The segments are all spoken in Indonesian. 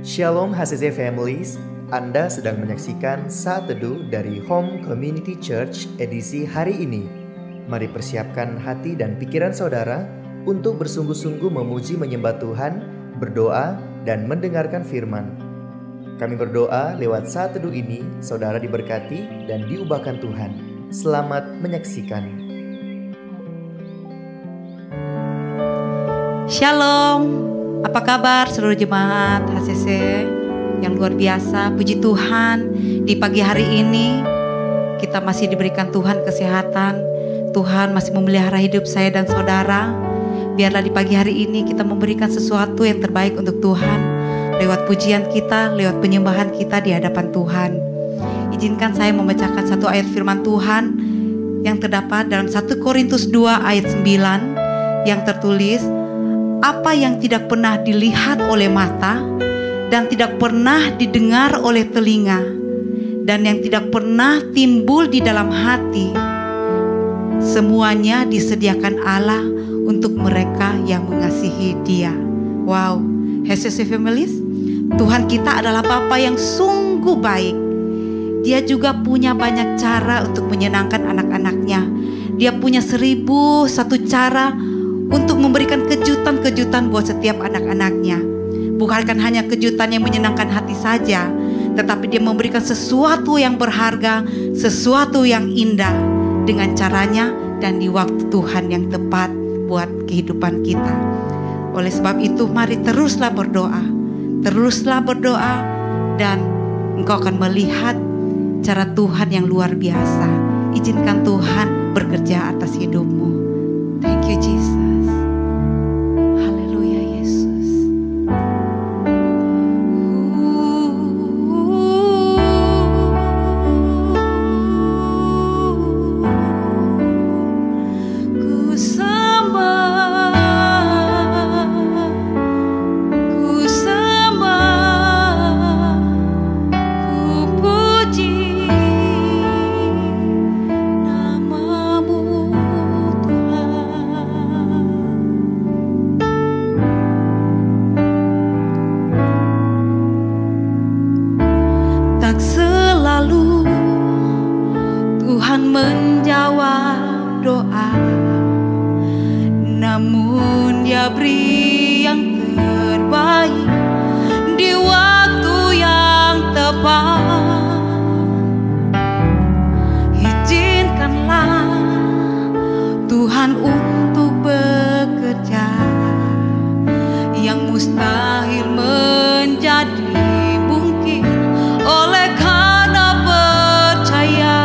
Shalom HCC Families, Anda sedang menyaksikan Saat Teduh dari Home Community Church edisi hari ini. Mari persiapkan hati dan pikiran saudara untuk bersungguh-sungguh memuji menyembah Tuhan, berdoa, dan mendengarkan firman. Kami berdoa lewat Saat Teduh ini, saudara diberkati dan diubahkan Tuhan. Selamat menyaksikan. Shalom. Apa kabar seluruh jemaat HCC yang luar biasa? Puji Tuhan, di pagi hari ini kita masih diberikan Tuhan kesehatan. Tuhan masih memelihara hidup saya dan saudara. Biarlah di pagi hari ini kita memberikan sesuatu yang terbaik untuk Tuhan, lewat pujian kita, lewat penyembahan kita di hadapan Tuhan. Izinkan saya membacakan satu ayat firman Tuhan yang terdapat dalam 1 Korintus 2 ayat 9 yang tertulis, apa yang tidak pernah dilihat oleh mata dan tidak pernah didengar oleh telinga dan yang tidak pernah timbul di dalam hati, semuanya disediakan Allah untuk mereka yang mengasihi Dia. Wow, HCC Families, Tuhan kita adalah Bapa yang sungguh baik. Dia juga punya banyak cara untuk menyenangkan anak-anaknya. Dia punya 1001 cara untuk memberikan kejutan-kejutan buat setiap anak-anaknya. Bukan hanya kejutan yang menyenangkan hati saja, tetapi dia memberikan sesuatu yang berharga, sesuatu yang indah dengan caranya dan di waktu Tuhan yang tepat buat kehidupan kita. Oleh sebab itu, mari teruslah berdoa dan engkau akan melihat cara Tuhan yang luar biasa. Izinkan Tuhan bekerja atas hidupmu. Thank you Jesus. Menjawab doa, namun Dia beri yang terbaik di waktu yang tepat. Izinkanlah Tuhan untuk bekerja yang mustahil menjadi mungkin oleh karena percaya.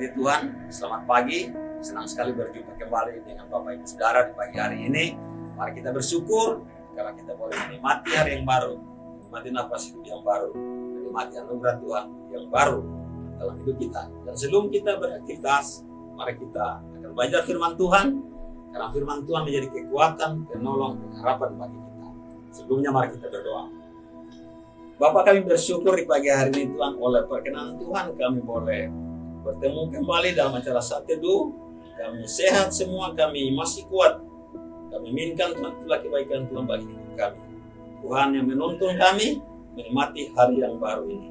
diberkati Tuhan. Selamat pagi, senang sekali berjumpa kembali dengan Bapak Ibu Saudara di pagi hari ini. Mari kita bersyukur karena kita boleh menikmati hari yang baru, menikmati nafas hidup yang baru, menikmati anugerah Tuhan yang baru dalam hidup kita. Dan sebelum kita beraktivitas, mari kita akan belajar firman Tuhan, karena firman Tuhan menjadi kekuatan, penolong, dan harapan bagi kita. Sebelumnya mari kita berdoa. Bapak, kami bersyukur di pagi hari ini Tuhan, oleh perkenan Tuhan kami boleh bertemu kembali dalam acara Saat Teduh. Kami sehat semua, kami masih kuat. Kami minta Tuhan itulah kebaikan Tuhan bagi hidup kami. Tuhan yang menuntun kami menikmati hari yang baru ini.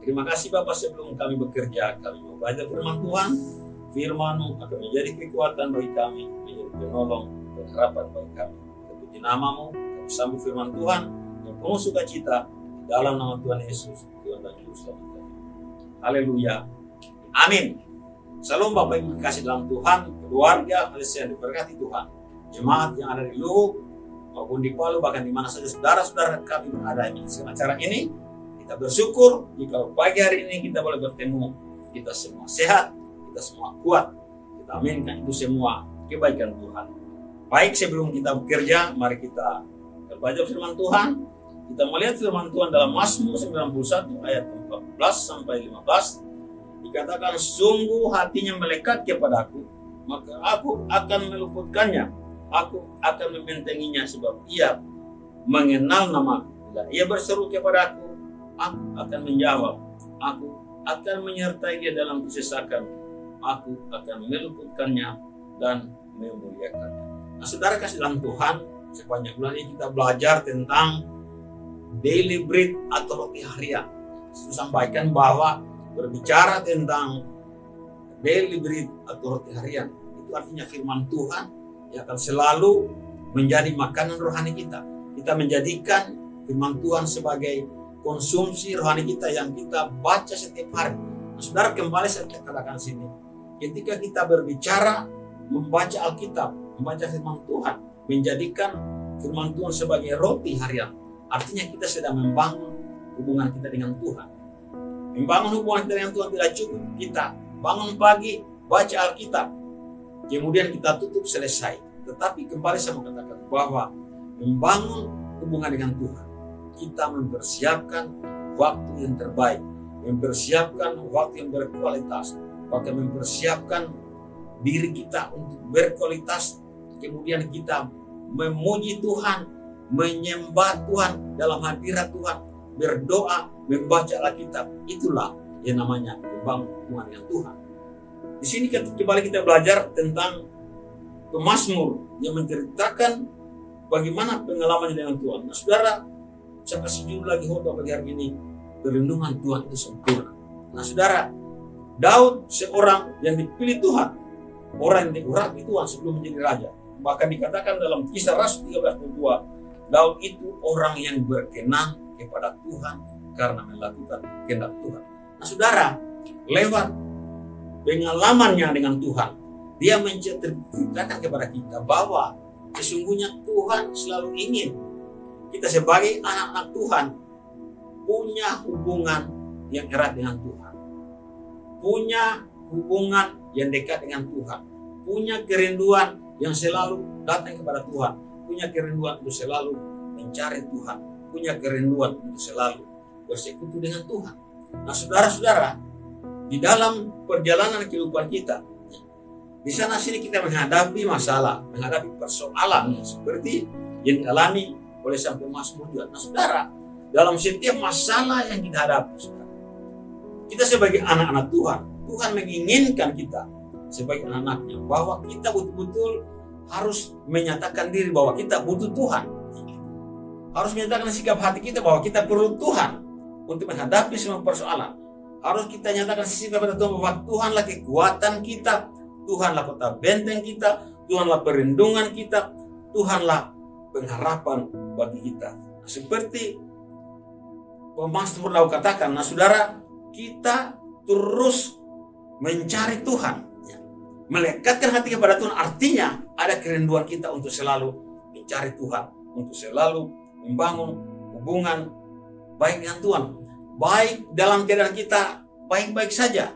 Terima kasih Bapak, sebelum kami bekerja, kami mau belajar firman Tuhan. Firman-Mu akan menjadi kekuatan bagi kami, menjadi penolong dan harapan bagi kami. Terpuji nama-Mu, kami sambut firman Tuhan yang penuh sukacita. Dalam nama Tuhan Yesus, Tuhan dan Juru Selamat kami. Haleluya. Amin. Salam Bapak Ibu dikasih dalam Tuhan, keluarga, yang diberkati Tuhan. Jemaat yang ada di Luhuk maupun di Palu, bahkan di mana saja saudara-saudara kami berada di acara ini. Kita bersyukur jika pagi hari ini kita boleh bertemu. Kita semua sehat, kita semua kuat. Kita aminkan itu semua kebaikan Tuhan. Baik, sebelum kita bekerja, mari kita belajar firman Tuhan. Kita melihat firman Tuhan dalam Mazmur 91 ayat 14 sampai 15. Dikatakan, sungguh hatinya melekat kepadaku, maka aku akan meluputkannya. Aku akan membentenginya sebab ia mengenal namaku. Bila ia berseru kepadaku, aku akan menjawab. Aku akan menyertai dia dalam kesesakan. Aku akan meluputkannya dan memuliakannya. Nah, saudara kasih dalam Tuhan, sepanjang bulan ini kita belajar tentang daily bread atau roti harian. Saya sampaikan bahwa berbicara tentang daily bread atau roti harian, itu artinya firman Tuhan yang akan selalu menjadi makanan rohani kita. Kita menjadikan firman Tuhan sebagai konsumsi rohani kita yang kita baca setiap hari. Nah, saudara, kembali saya katakan sini, ketika kita berbicara, membaca Alkitab, membaca firman Tuhan, menjadikan firman Tuhan sebagai roti harian, artinya kita sedang membangun hubungan kita dengan Tuhan. Membangun hubungan kita dengan Tuhan tidak cukup kita bangun pagi, baca Alkitab, kemudian kita tutup, selesai. Tetapi kembali saya mau katakan bahwa membangun hubungan dengan Tuhan, kita mempersiapkan waktu yang terbaik, mempersiapkan waktu yang berkualitas, bahkan mempersiapkan diri kita untuk berkualitas. Kemudian kita memuji Tuhan, menyembah Tuhan dalam hadirat Tuhan, berdoa, membaca Alkitab. Itulah yang namanya membangun hubungan dengan Tuhan. Di sini kembali kita belajar tentang pemazmur yang menceritakan bagaimana pengalamannya dengan Tuhan. Nah, saudara, saya kasih judul lagi khotbah pagi hari ini, perlindungan Tuhan itu sempurna. Nah, saudara, Daud seorang yang dipilih Tuhan, orang yang diurapi Tuhan sebelum menjadi raja. Bahkan dikatakan dalam Kisah Rasul 13:2, Daud itu orang yang berkenan kepada Tuhan karena melakukan kehendak Tuhan. Nah, saudara, lewat pengalamannya dengan Tuhan, dia menceritakan kepada kita bahwa sesungguhnya Tuhan selalu ingin kita sebagai anak-anak Tuhan punya hubungan yang erat dengan Tuhan, punya hubungan yang dekat dengan Tuhan, punya kerinduan yang selalu datang kepada Tuhan, punya kerinduan untuk selalu mencari Tuhan, punya kerinduan untuk selalu bersekutu dengan Tuhan. Nah, saudara-saudara, di dalam perjalanan kehidupan kita, di sana sini kita menghadapi masalah, menghadapi persoalan seperti yang dialami oleh sang pemazmur juga. Nah, saudara, dalam setiap masalah yang kita hadapi, saudara, kita sebagai anak-anak Tuhan, Tuhan menginginkan kita sebagai anak-anaknya bahwa kita betul-betul harus menyatakan diri bahwa kita butuh Tuhan. Harus menyatakan sikap hati kita bahwa kita perlu Tuhan untuk menghadapi semua persoalan. Harus kita nyatakan sikap hati Tuhan bahwa Tuhanlah kekuatan kita, Tuhanlah kota benteng kita, Tuhanlah perlindungan kita, Tuhanlah pengharapan bagi kita. Seperti pemazmur Daud katakan, nah saudara, kita terus mencari Tuhan, melekatkan hati kepada Tuhan, artinya ada kerinduan kita untuk selalu mencari Tuhan, untuk selalu membangun hubungan baik dengan Tuhan, baik dalam keadaan kita baik-baik saja,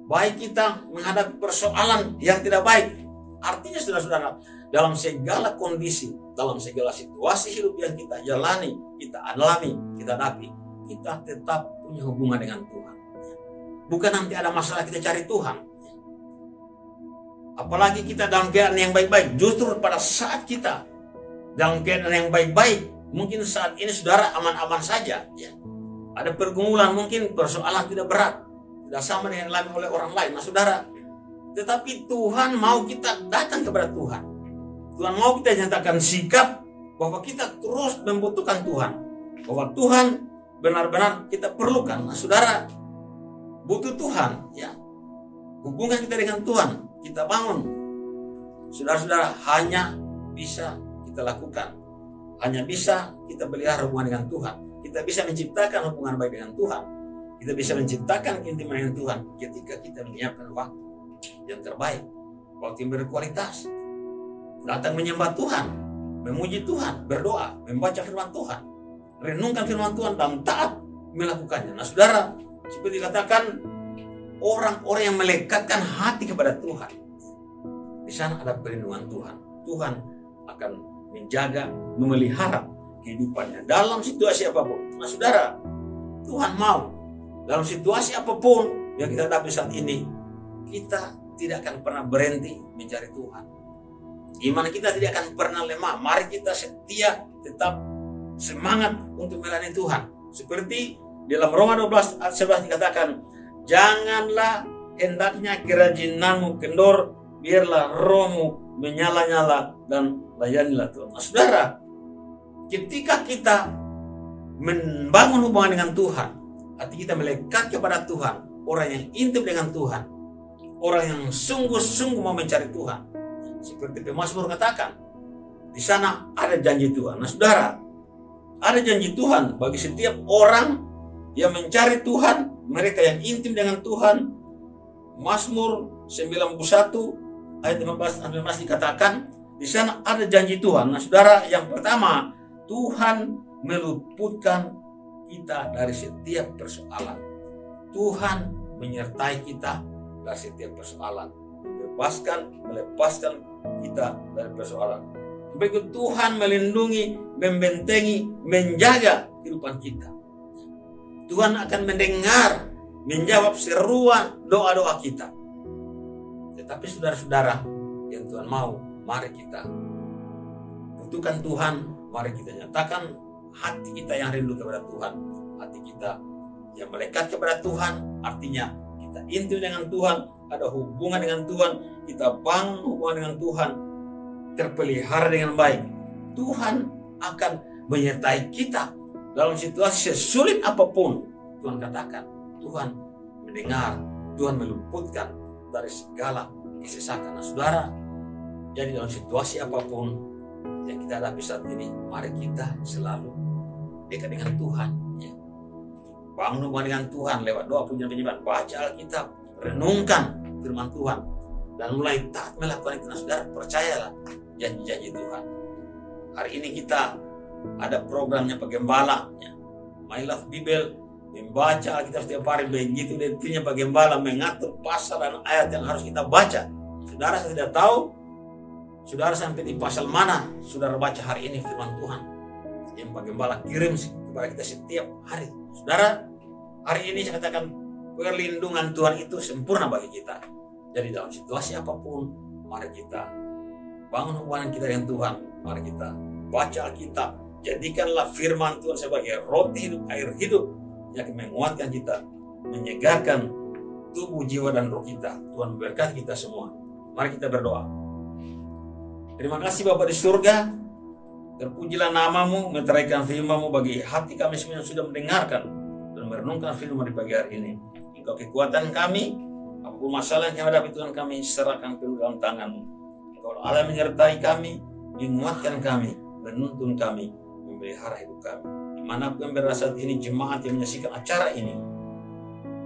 baik kita menghadapi persoalan yang tidak baik. Artinya saudara-saudara, dalam segala kondisi, dalam segala situasi hidup yang kita jalani, kita alami, kita hadapi, kita tetap punya hubungan dengan Tuhan. Bukan nanti ada masalah kita cari Tuhan. Apalagi kita dalam keadaan yang baik-baik. Justru pada saat kita dalam keadaan yang baik-baik, mungkin saat ini saudara aman-aman saja. Ya. Ada pergumulan, mungkin persoalan tidak berat, tidak sama dengan yang dialami oleh orang lain. Nah saudara, tetapi Tuhan mau kita datang kepada Tuhan. Tuhan mau kita nyatakan sikap bahwa kita terus membutuhkan Tuhan. Bahwa Tuhan benar-benar kita perlukan. Nah saudara, butuh Tuhan. Ya. Hubungan kita dengan Tuhan kita bangun. Saudara-saudara, hanya bisa kita lakukan, hanya bisa kita pelihara hubungan dengan Tuhan. Kita bisa menciptakan hubungan baik dengan Tuhan. Kita bisa menciptakan keintiman dengan Tuhan ketika kita menyiapkan waktu yang terbaik, waktu yang berkualitas, datang menyembah Tuhan, memuji Tuhan, berdoa, membaca firman Tuhan, renungkan firman Tuhan dan taat melakukannya. Nah saudara, seperti dikatakan, orang-orang yang melekatkan hati kepada Tuhan, di sana ada perlindungan Tuhan. Tuhan akan menjaga, memelihara kehidupannya dalam situasi apapun. Nah saudara, Tuhan mau dalam situasi apapun yang kita hadapi saat ini, kita tidak akan pernah berhenti mencari Tuhan. Iman kita tidak akan pernah lemah. Mari kita setia, tetap semangat untuk melayani Tuhan. Seperti dalam Roma 12 ayat 11 dikatakan, janganlah hendaknya kerajinanmu kendor, biarlah rohmu menyala-nyala dan layanilah Tuhan. Nah, saudara, ketika kita membangun hubungan dengan Tuhan, hati kita melekat kepada Tuhan, orang yang intim dengan Tuhan, orang yang sungguh-sungguh mau mencari Tuhan. Seperti pemazmur katakan, di sana ada janji Tuhan. Nah saudara, ada janji Tuhan bagi setiap orang yang mencari Tuhan, mereka yang intim dengan Tuhan. Mazmur 91 ayat 15 dikatakan, di sana ada janji Tuhan. Nah saudara, yang pertama, Tuhan meluputkan kita dari setiap persoalan. Tuhan menyertai kita dari setiap persoalan, melepaskan kita dari persoalan. Begitu Tuhan melindungi, membentengi, menjaga kehidupan kita. Tuhan akan mendengar, menjawab seruan doa-doa kita. Tetapi saudara-saudara yang Tuhan mau, mari kita butuhkan Tuhan, mari kita nyatakan hati kita yang rindu kepada Tuhan, hati kita yang melekat kepada Tuhan, artinya kita intim dengan Tuhan, ada hubungan dengan Tuhan, kita bangun hubungan dengan Tuhan, terpelihara dengan baik. Tuhan akan menyertai kita dalam situasi sesulit apapun. Tuhan katakan, Tuhan mendengar, Tuhan meluputkan dari segala kesesakan. Nah saudara, jadi dalam situasi apapun yang kita hadapi saat ini, mari kita selalu dekat dengan Tuhan. Ya. Bangun hubungan dengan Tuhan lewat doa, pujian, penyembahan, baca Alkitab, renungkan firman Tuhan, dan mulai taat melakukan itu. Nah saudara, percayalah janji-janji Tuhan. Hari ini kita ada programnya Pak Gembala, ya. My Love Bible, membaca Alkitab setiap hari. Begitu detailnya Pak Gembala mengatur pasal dan ayat yang harus kita baca. Saudara, saya tidak tahu saudara sampai di pasal mana saudara baca hari ini firman Tuhan yang Pak Gembala kirim kepada kita setiap hari. Saudara, hari ini saya katakan perlindungan Tuhan itu sempurna bagi kita. Jadi dalam situasi apapun, mari kita bangun hubungan kita dengan Tuhan. Mari kita baca Alkitab. Jadikanlah firman Tuhan sebagai roti hidup, air hidup yang menguatkan kita, menyegarkan tubuh, jiwa, dan roh kita. Tuhan memberkati kita semua. Mari kita berdoa. Terima kasih Bapa di surga. Terpujilah namamu, meteraikan firman-Mu bagi hati kami semua yang sudah mendengarkan dan merenungkan firman di pagi hari ini. Engkau kekuatan kami, apapun masalah yang hadapi Tuhan, kami serahkan penuh dalam tangan-Mu. Engkau Allah menyertai kami, menguatkan kami, menuntun kami, memelihara hidup kami. Dimanapun berada saat ini jemaat yang menyaksikan acara ini,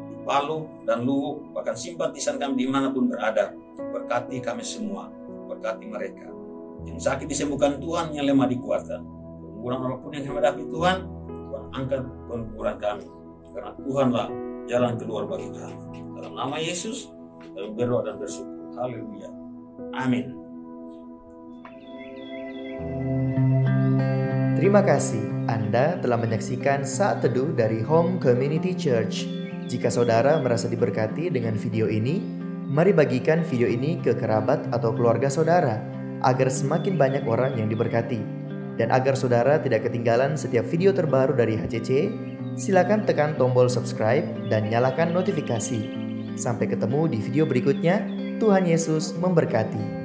di Palu dan Luwu, bahkan simpatisan kami dimanapun berada, berkati kami semua, berkati mereka. Yang sakit disembuhkan Tuhan, yang lemah dikuatkan. Pengguran apapun yang kami hadapi Tuhan, Tuhan angkat pengguran kami. Karena Tuhanlah jalan keluar bagi kami. Dalam nama Yesus, kami berdoa dan bersyukur. Haleluya. Amin. Terima kasih Anda telah menyaksikan Saat Teduh dari Home Community Church. Jika saudara merasa diberkati dengan video ini, mari bagikan video ini ke kerabat atau keluarga saudara, agar semakin banyak orang yang diberkati. Dan agar saudara tidak ketinggalan setiap video terbaru dari HCC, silakan tekan tombol subscribe dan nyalakan notifikasi. Sampai ketemu di video berikutnya. Tuhan Yesus memberkati.